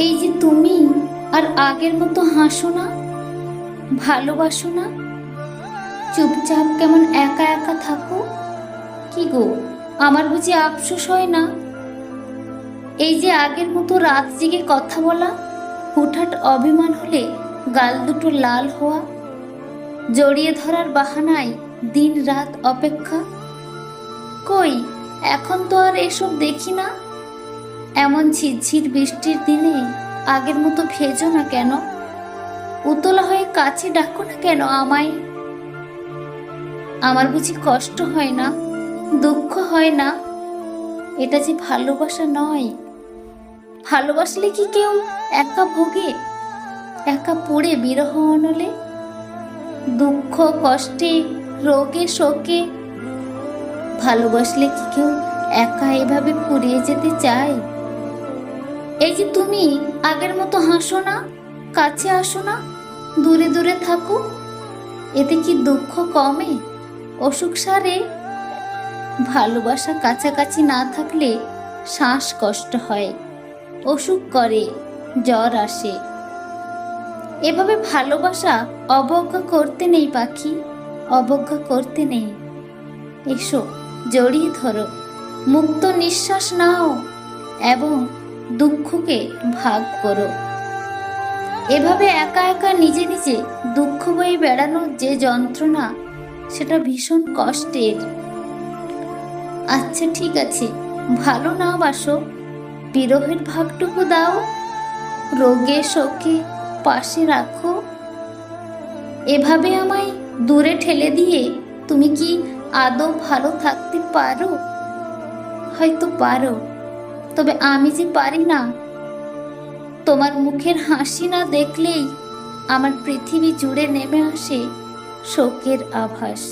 এই যে তুমি আর আগের মতো হাসো না, ভালোবাসো না, চুপচাপ কেমন একা একা থাকো। কি গো, আমার বুঝি আফসোস হয় না? এই যে আগের মতো রাত জেগে কথা বলা, হুটহাট অভিমান হলে গাল দুটো লাল হওয়া, জড়িয়ে ধরার বাহানায় দিন রাত অপেক্ষা, কই এখন তো আর এসব দেখি না। এমন ঝিরঝির বৃষ্টির দিনে আগের মতো ভেজো না কেন? উতলা হয়ে কাছে ডাকো না কেন আমায়? আমার বুঝি কষ্ট হয় না, দুঃখ হয় না? এটা যে ভালোবাসা নয়। ভালোবাসলে কি কেউ একা ভোগে, একা পুড়ে বিরহ অনলে, দুঃখ কষ্টে রোগে শোকে? ভালোবাসলে কি কেউ একা এভাবে পুড়িয়ে যেতে চায়? এই যে তুমি আগের মতো হাসো না, কাছে আসো না, দূরে দূরে থাকো, এতে কি দুঃখ কমে, অসুখ সারে? ভালোবাসা কাছাকাছি না থাকলে শ্বাসকষ্ট হয়, অসুখ করে, জ্বর আসে। এভাবে ভালোবাসা অবজ্ঞা করতে নেই পাখি, অবজ্ঞা করতে নেই। এসো জড়িয়ে ধরো, মুক্ত নিঃশ্বাস নাও এবং দুঃখকে ভাগ করো। এভাবে একা একা নিজে নিজে দুঃখ বয়ে বেড়ানোর যে যন্ত্রণা, সেটা ভীষণ কষ্টের। আচ্ছা ঠিক আছে, ভালো না বাসো, বিরহের ভাগটুকু দাও, রোগে শোকে পাশে রাখো। এভাবে আমায় দূরে ঠেলে দিয়ে তুমি কি আদৌ ভালো থাকতে পারো? হয়তো পারো, তবে আমি যে পারি না। তোমার মুখের হাসি না দেখলেই আমার পৃথিবী জুড়ে নেমে আসে শোকের আভাস।